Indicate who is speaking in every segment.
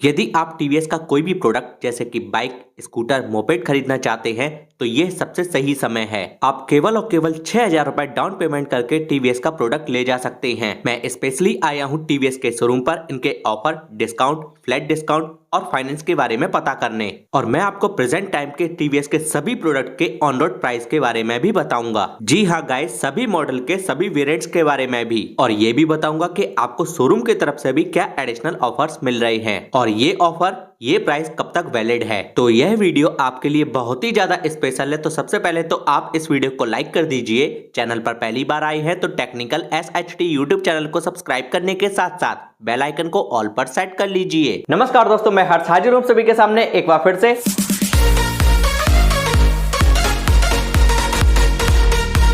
Speaker 1: यदि आप टीवीएस का कोई भी प्रोडक्ट जैसे कि बाइक, स्कूटर, मोपेड खरीदना चाहते हैं तो ये सबसे सही समय है। आप केवल और केवल 6,000 रुपए डाउन पेमेंट करके टीवीएस का प्रोडक्ट ले जा सकते हैं। मैं स्पेशली आया हूँ टीवीएस के शोरूम पर इनके ऑफर, डिस्काउंट, फ्लैट डिस्काउंट और फाइनेंस के बारे में पता करने, और मैं आपको प्रेजेंट टाइम के टीवीएस के सभी प्रोडक्ट के ऑन रोड प्राइस के बारे में भी बताऊंगा। जी हाँ गाइस, सभी मॉडल के सभी वेरिएंट्स के बारे में भी, और ये भी बताऊंगा कि आपको शोरूम की तरफ से भी क्या एडिशनल ऑफर्स मिल रहे हैं और ये ऑफर, ये प्राइस कब तक वैलिड है। तो यह वीडियो आपके लिए बहुत ही ज्यादा स्पेशल है। तो सबसे पहले तो आप इस वीडियो को लाइक कर दीजिए। चैनल पर पहली बार आए हैं तो टेक्निकल SHT यूट्यूब चैनल को सब्सक्राइब करने के साथ साथ बेल आइकन को ऑल पर सेट कर लीजिए। नमस्कार दोस्तों, मैं हर्ष हाजिर हूं सभी के सामने एक बार फिर से।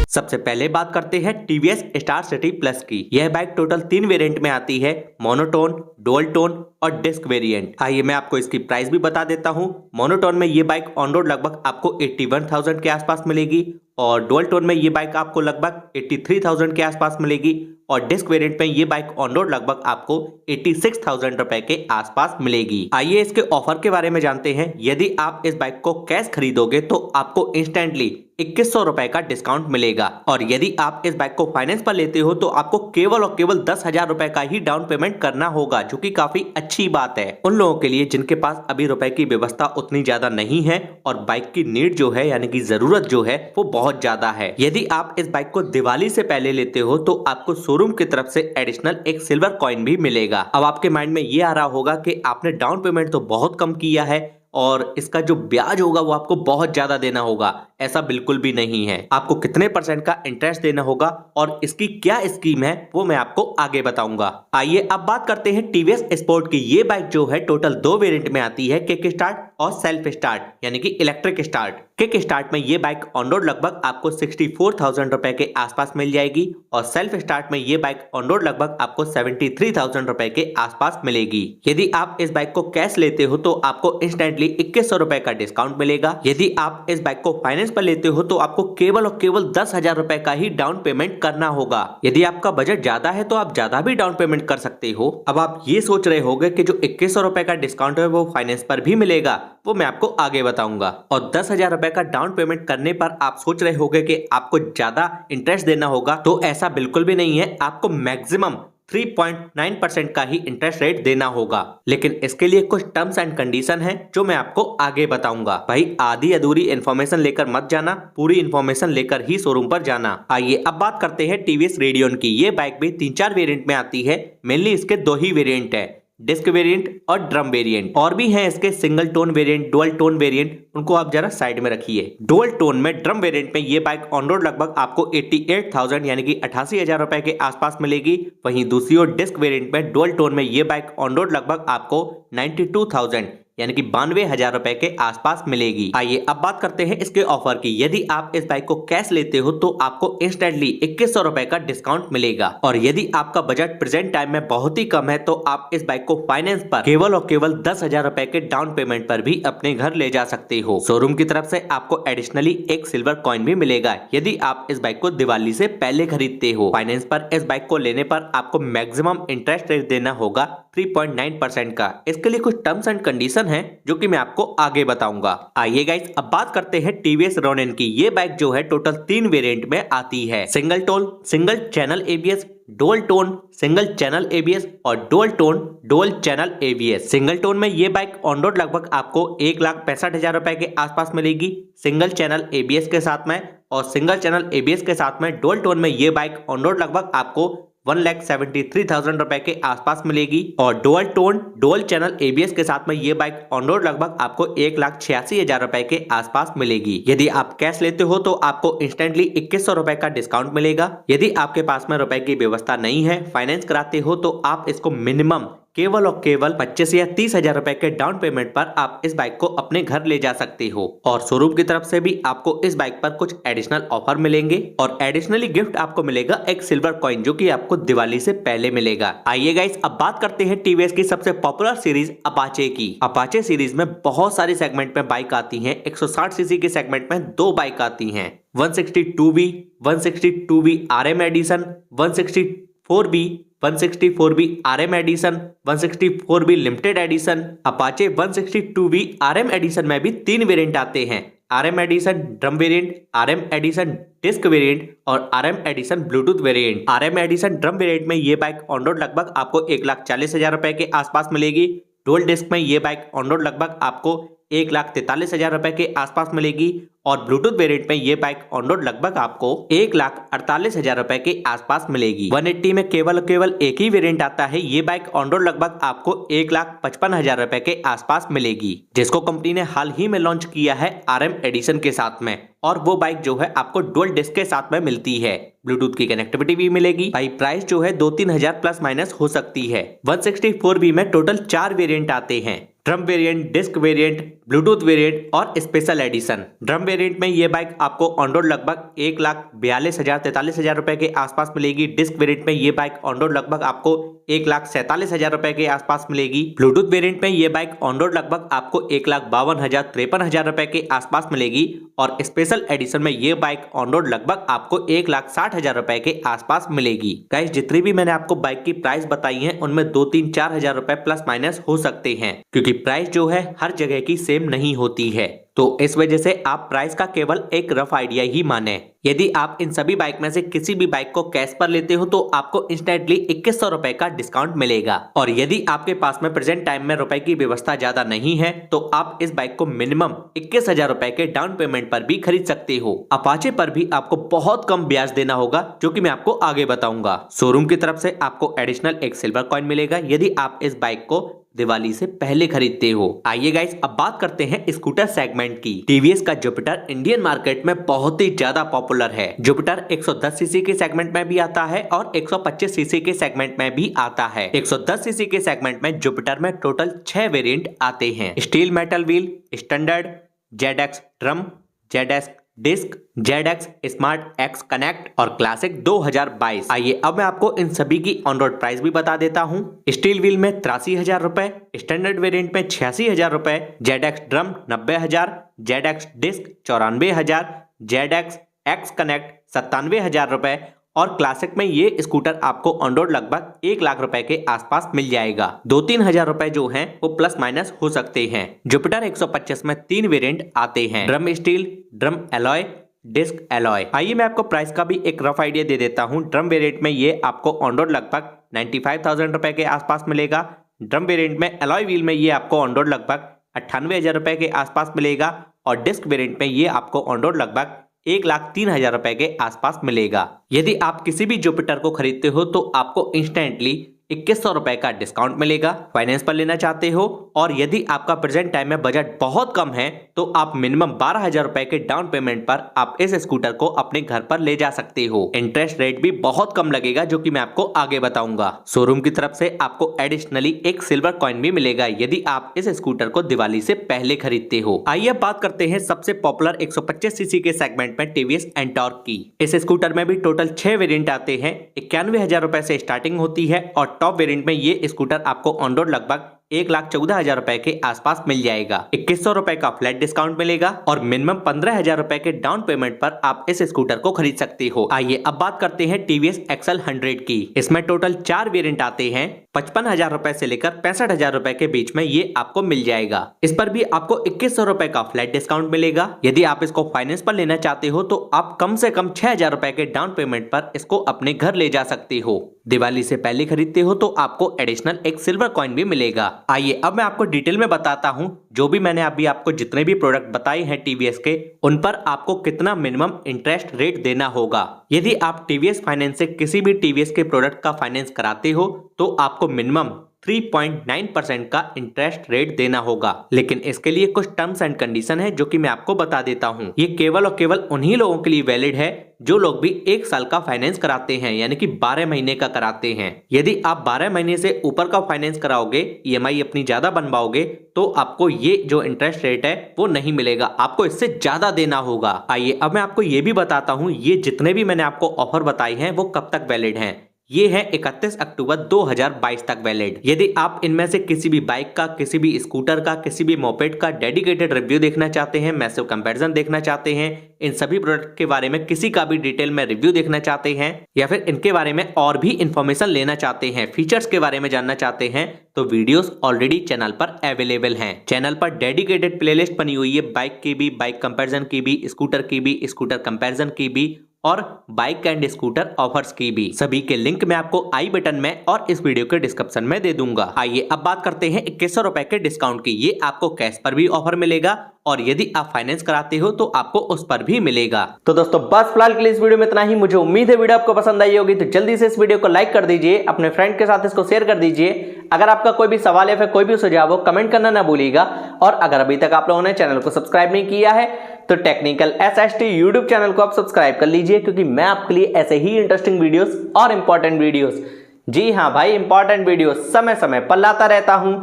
Speaker 1: सबसे पहले बात करते हैं टीवीएस स्टार सिटी प्लस की। यह बाइक टोटल 3 वेरिएंट में आती है, मोनोटोन, डुअल टोन और डिस्क वेरिएंट। आइए मैं आपको इसकी प्राइस भी बता देता हूं। मोनोटोन में ये बाइक ऑन रोड लगभग आपको 81,000 के आसपास मिलेगी और डुअल टोन में ये बाइक आपको लगभग 83,000 के आसपास मिलेगी और डिस्क वेरिएंट में ये बाइक ऑन रोड लगभग आपको 86,000 रुपए के आसपास मिलेगी। आइए इसके ऑफर के बारे में जानते हैं। यदि आप इस बाइक को कैश खरीदोगे तो आपको इंस्टेंटली 2100 रुपए का डिस्काउंट मिलेगा, और यदि आप इस बाइक को फाइनेंस पर लेते हो तो आपको केवल और केवल 10,000 रुपए का ही डाउन पेमेंट करना होगा, जो कि काफी अच्छी बात है उन लोगों के लिए जिनके पास अभी रुपए की व्यवस्था उतनी ज्यादा नहीं है और बाइक की नीड जो है यानी कि जरूरत जो है वो बहुत ज्यादा है। यदि आप इस बाइक को दिवाली से पहले लेते हो तो आपको शोरूम की तरफ से एडिशनल एक सिल्वर कॉइन भी मिलेगा। अब आपके माइंड में ये आ रहा होगा कि आपने डाउन पेमेंट तो बहुत कम किया है और इसका जो ब्याज होगा वो आपको बहुत ज्यादा देना होगा। ऐसा बिल्कुल भी नहीं है। आपको कितने % का इंटरेस्ट देना होगा और इसकी क्या स्कीम है वो मैं आपको आगे बताऊंगा। आइए अब बात करते हैं टीवीएस स्पोर्ट की। ये बाइक जो है टोटल 2 वेरिएंट में आती है, किक स्टार्ट और सेल्फ स्टार्ट यानी कि इलेक्ट्रिक स्टार्ट। किक स्टार्ट में ये बाइक ऑन रोड लगभग आपको 64,000 रुपए के आसपास मिल जाएगी और सेल्फ स्टार्ट में ये बाइक ऑन रोड लगभग आपको 73,000 रुपए के आसपास मिलेगी। यदि आप इस बाइक को कैश लेते हो तो आपको इंस्टेंटली 2100 रुपए का डिस्काउंट मिलेगा। यदि आप इस बाइक को फाइनेंस पर लेते हो तो आपको केवल और केवल 10,000 रुपए का ही डाउन पेमेंट करना होगा। यदि आपका बजट ज्यादा है तो आप ज्यादा भी डाउन पेमेंट कर सकते हो। अब आप ये सोच रहे होंगे कि जो 2100 रुपए का डिस्काउंट है वो फाइनेंस पर भी मिलेगा, वो मैं आपको आगे बताऊंगा। और 10,000 रुपए का डाउन पेमेंट करने पर आप सोच रहे होंगे कि आपको ज्यादा इंटरेस्ट देना होगा, तो ऐसा बिल्कुल भी नहीं है। आपको मैक्सिमम 3.9% का ही इंटरेस्ट रेट देना होगा, लेकिन इसके लिए कुछ टर्म्स एंड कंडीशन है जो मैं आपको आगे बताऊंगा। भाई आधी अधूरी इन्फॉर्मेशन लेकर मत जाना, पूरी इन्फॉर्मेशन लेकर ही शोरूम पर जाना। आइए अब बात करते हैं टीवीएस रेडियन की। ये बाइक भी 3-4 वेरिएंट में आती है। मेनली इसके 2 ही वेरिएंट है, डिस्क वेरिएंट और ड्रम वेरिएंट। और भी हैं इसके single tone variant, dual tone variant, उनको आप जरा साइड में रखिए। डुअल टोन में ड्रम वेरिएंट में ये बाइक ऑन रोड लगभग आपको 88,000 यानी कि 88,000 रुपए के आसपास मिलेगी। वहीं दूसरी ओर डिस्क वेरिएंट में डुअल टोन में ये बाइक ऑन रोड लगभग आपको 92,000 यानी कि 92,000 रुपए के आसपास मिलेगी। आइए अब बात करते हैं इसके ऑफर की। यदि आप इस बाइक को कैश लेते हो तो आपको इंस्टेंटली 2100 रुपए का डिस्काउंट मिलेगा, और यदि आपका बजट प्रेजेंट टाइम में बहुत ही कम है तो आप इस बाइक को फाइनेंस पर केवल और केवल 10,000 रुपए के डाउन पेमेंट पर भी अपने घर ले जा सकते हो। शोरूम की तरफ से आपको एडिशनली एक सिल्वर कॉइन भी मिलेगा यदि आप इस बाइक को दिवाली से पहले खरीदते हो। फाइनेंस पर इस बाइक को लेने पर आपको मैक्सिमम इंटरेस्ट रेट देना होगा 3.9% का। इसके लिए कुछ टर्म्स एंड कंडीशन है जो कि मैं आपको आगे बताऊंगा। आइए गाइस अब बात करते हैं टीवीएस रोनिन की। ये बाइक जो है टोटल 3 वेरिएंट में आती है, single tone, single channel ABS, dual tone, single channel ABS और dual tone, dual channel ABS। Single tone में ये बाइक ऑन रोड लगभग आपको 1,65,000 रुपए के आसपास मिलेगी सिंगल चैनल ABS के साथ में, और सिंगल चैनल ABS के साथ में डुअल टोन में ये बाइक ऑन रोड लगभग आपको 1,73,000 रुपए के आसपास मिलेगी, और dual tone, dual channel ABS के साथ में ये बाइक ऑन रोड लगभग आपको 1,86,000 रुपए के आसपास मिलेगी। यदि आप कैश लेते हो तो आपको इंस्टेंटली 2100 रुपए का डिस्काउंट मिलेगा। यदि आपके पास में रुपए की व्यवस्था नहीं है, फाइनेंस कराते हो, तो आप इसको मिनिमम केवल और केवल 25 या 30,000 रुपए के डाउन पेमेंट पर आप इस बाइक को अपने घर ले जा सकते हो। और शोरूम की तरफ से भी आपको इस बाइक पर कुछ एडिशनल ऑफर मिलेंगे, और एडिशनली गिफ्ट आपको मिलेगा एक सिल्वर कॉइन जो कि आपको दिवाली से पहले मिलेगा। आइए गाइस अब बात करते हैं टीवीएस की सबसे पॉपुलर सीरीज अपाचे की। अपाचे सीरीज में बहुत सारी सेगमेंट में बाइक आती है। 160 सीसी के सेगमेंट में 2 बाइक आती हैं, 162V, 162V RM edition, 160 4B, 164B RM edition, 164B limited edition, Apache 162B RM edition में भी 3 वेरिएंट आते हैं। RM edition drum variant, RM edition disc variant और RM edition Bluetooth variant. RM edition drum variant में ये bike on road लगभग आपको 1,40,000 रुपए के आसपास मिलेगी। डुअल डिस्क में ये बाइक ऑन रोड लगभग आपको 1,43,000 रुपए के आसपास मिलेगी और ब्लूटूथ वेरिएंट में ये बाइक ऑन रोड लगभग आपको 1,48,000 रुपए के आसपास मिलेगी। 180 में केवल एक ही वेरिएंट आता है। ये बाइक ऑन रोड लगभग आपको 1,55,000 रुपए के आसपास मिलेगी, जिसको कंपनी ने हाल ही में लॉन्च किया है RM एडिशन के साथ में। और वो बाइक जो है आपको डुअल डिस्क के साथ में मिलती है, ब्लूटूथ की कनेक्टिविटी भी मिलेगी। भाई प्राइस जो है 2-3 हजार प्लस माइनस हो सकती है। 164B में टोटल 4 वेरिएंट आते हैं, drum variant, disc variant, Bluetooth variant और स्पेशल एडिशन। ड्रम वेरिएंट में ये बाइक आपको ऑन रोड लगभग 1,42,000-43,000 रुपए के आसपास मिलेगी। डिस्क वेरिएंट में ये बाइक ऑन रोड लगभग आपको 1,47,000 रुपए के आसपास मिलेगी। ब्लूटूथ वेरिएंट में ये बाइक ऑन रोड लगभग आपको 1,52,000-53,000 रुपए के आसपास मिलेगी और स्पेशल एडिशन में ये बाइक ऑन रोड लगभग आपको 1,60,000 रुपए के आसपास मिलेगी। गाइस जितनी भी मैंने आपको बाइक की प्राइस बताई है उनमें 2-3-4 हजार रुपए प्लस माइनस हो सकते हैं, क्योंकि प्राइस जो है हर जगह की सेम नहीं होती है। तो इस वजह से आप प्राइस का केवल एक रफ आइडिया ही माने। यदि आप इन सभी बाइक में से किसी भी बाइक को कैश पर लेते हो तो आपको इंस्टेंटली 2100 रुपए का डिस्काउंट मिलेगा। और यदि आपके पास में प्रेजेंट टाइम में रुपए की व्यवस्था ज्यादा नहीं है तो आप इस बाइक को मिनिमम 21,000 रुपए के डाउन पेमेंट पर भी खरीद सकते हो। अपाचे पर भी आपको बहुत कम ब्याज देना होगा, जो कि मैं आपको आगे बताऊंगा। शोरूम की तरफ से आपको एडिशनल एक सिल्वर कॉइन मिलेगा यदि आप इस बाइक को दिवाली से पहले खरीदते हो। आइए गाइस अब बात करते हैं स्कूटर सेगमेंट की। टीवीएस का जुपिटर इंडियन मार्केट में बहुत ही ज्यादा पॉपुलर है। जुपिटर 110 सीसी के सेगमेंट में भी आता है और 125 सीसी के सेगमेंट में भी आता है। 110 सीसी के सेगमेंट में जुपिटर में टोटल 6 वेरिएंट आते हैं। Steel metal wheel, standard, ZX drum, ZX disc, ZX smart X connect और क्लासिक 2022। आइए अब मैं आपको इन सभी की ऑन रोड प्राइस भी बता देता हूँ। स्टील व्हील में 83,000 रुपए, स्टैंडर्ड वेरिएंट में 86,000 रुपए, ZX drum 90,000, ZX disc 94,000, ZX X connect 97,000 रुपए और क्लासिक में ये स्कूटर आपको ऑन रोड लगभग 1 लाख रुपए के आसपास मिल जाएगा। 2-3 हजार रुपए जो हैं वो प्लस माइनस हो सकते हैं। जुपिटर 125 में 3 वेरिएंट आते हैं, drum steel, drum alloy, disc alloy. आइए मैं आपको प्राइस का भी एक रफ आइडिया दे देता हूँ। ड्रम वेरिएंट में ये आपको ऑन रोड लगभग 95,000 रुपए के आसपास मिलेगा। ड्रम वेरिएंट में एलॉय व्हील में ये आपको ऑन रोड लगभग 98,000 रुपए के आसपास मिलेगा और डिस्क वेरिएंट में ये आपको ऑन रोड लगभग 1,03,000 रुपए के आसपास मिलेगा। यदि आप किसी भी जुपिटर को खरीदते हो तो आपको इंस्टेंटली 2100 रुपए का डिस्काउंट मिलेगा। फाइनेंस पर लेना चाहते हो और यदि आपका प्रेजेंट टाइम में बजट बहुत कम है तो आप मिनिमम 12,000 रुपए के डाउन पेमेंट पर आप इस स्कूटर को अपने घर पर ले जा सकते हो। इंटरेस्ट रेट भी बहुत कम लगेगा, जो कि मैं आपको आगे बताऊंगा। शोरूम की तरफ से आपको एडिशनली एक सिल्वर कॉइन भी मिलेगा यदि आप इस स्कूटर को दिवाली से पहले खरीदते हो। आइए बात करते हैं सबसे पॉपुलर 125 सीसी के सेगमेंट में टीवीएस एंटॉर्क की। इस स्कूटर में भी टोटल 6 वेरिएंट आते हैं। 91,000 रुपए से स्टार्टिंग होती है और टॉप वेरिएंट में ये स्कूटर आपको ऑन रोड लगभग 1,14,000 रुपए के आसपास मिल जाएगा। 2100 रुपए का फ्लैट डिस्काउंट मिलेगा और मिनिमम 15,000 रुपए के डाउन पेमेंट पर आप इस स्कूटर को खरीद सकते हो। आइए अब बात करते हैं टीवीएस एक्सल 100 की। इसमें टोटल 4 वेरिएंट आते हैं। 55,000 रुपए से लेकर 65,000 रुपए के बीच में ये आपको मिल जाएगा। इस पर भी आपको 2100 रुपए का फ्लैट डिस्काउंट मिलेगा। यदि आप इसको फाइनेंस पर लेना चाहते हो तो आप कम से कम 6,000 रुपए के डाउन पेमेंट पर इसको अपने घर ले जा सकते हो। दिवाली से पहले खरीदते हो तो आपको एडिशनल एक सिल्वर कॉइन भी मिलेगा। आइए अब मैं आपको डिटेल में बताता हूं जो भी मैंने अभी आपको जितने भी प्रोडक्ट बताए हैं टीवीएस के, उन पर आपको कितना मिनिमम इंटरेस्ट रेट देना होगा। यदि आप टीवीएस फाइनेंस से किसी भी टीवीएस के प्रोडक्ट का फाइनेंस कराते हो तो आपको मिनिमम 3.9% का इंटरेस्ट रेट देना होगा। लेकिन इसके लिए कुछ टर्म्स एंड कंडीशन है जो कि मैं आपको बता देता हूं। ये केवल और केवल उन्हीं लोगों के लिए वैलिड है जो लोग भी 1 साल का फाइनेंस कराते हैं, यानी कि 12 महीने का कराते हैं। यदि आप 12 महीने से ऊपर का फाइनेंस कराओगे, ईएमआई अपनी ज्यादा बनवाओगे, तो आपको ये जो इंटरेस्ट रेट है वो नहीं मिलेगा, आपको इससे ज्यादा देना होगा। आइए अब मैं आपको ये भी बताता हूँ ये जितने भी मैंने आपको ऑफर बताए हैं वो कब तक वैलिड हैं। ये है 31 अक्टूबर 2022 तक वैलिड। यदि आप इनमें से किसी भी बाइक का, किसी भी स्कूटर का, किसी भी मोपेड का डेडिकेटेड रिव्यू देखना चाहते हैं, मैसिव कंपैरिजन देखना चाहते हैं, इन सभी प्रोडक्ट के बारे में किसी का भी डिटेल में रिव्यू देखना चाहते हैं, या फिर इनके बारे में और भी इंफॉर्मेशन लेना चाहते हैं, फीचर्स के बारे में जानना चाहते हैं, तो वीडियोस ऑलरेडी चैनल पर अवेलेबल हैं। चैनल पर डेडिकेटेड प्लेलिस्ट बनी हुई है बाइक की भी, बाइक कंपैरिजन की भी, स्कूटर की भी, स्कूटर कंपैरिजन की भी और बाइक एंड स्कूटर ऑफर्स की भी। सभी के लिंक मैं आपको आई बटन में और इस वीडियो के डिस्क्रिप्शन में दे दूंगा। आइए अब बात करते हैं 2100 रुपए के डिस्काउंट की। ये आपको कैश पर भी ऑफर मिलेगा और यदि आप फाइनेंस कराते हो तो आपको उस पर भी मिलेगा। तो दोस्तों बस फिलहाल के लिए इस वीडियो में इतना ही। मुझे उम्मीद है वीडियो आपको पसंद आई होगी, तो जल्दी से इस वीडियो को लाइक कर दीजिए, अपने फ्रेंड के साथ इसको शेयर कर दीजिए। अगर आपका कोई भी सवाल है फिर कोई भी सुझाव हो, कमेंट करना ना भूलिएगा। और अगर अभी तक आप लोगों ने चैनल को सब्सक्राइब नहीं किया है तो टेक्निकल SHT यूट्यूब चैनल को आप सब्सक्राइब कर लीजिए, क्योंकि मैं आपके लिए ऐसे ही इंटरेस्टिंग वीडियोस और इंपॉर्टेंट वीडियोस, जी हाँ भाई इंपॉर्टेंट वीडियोस समय समय पर लाता रहता हूं।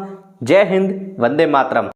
Speaker 1: जय हिंद, वंदे मातरम।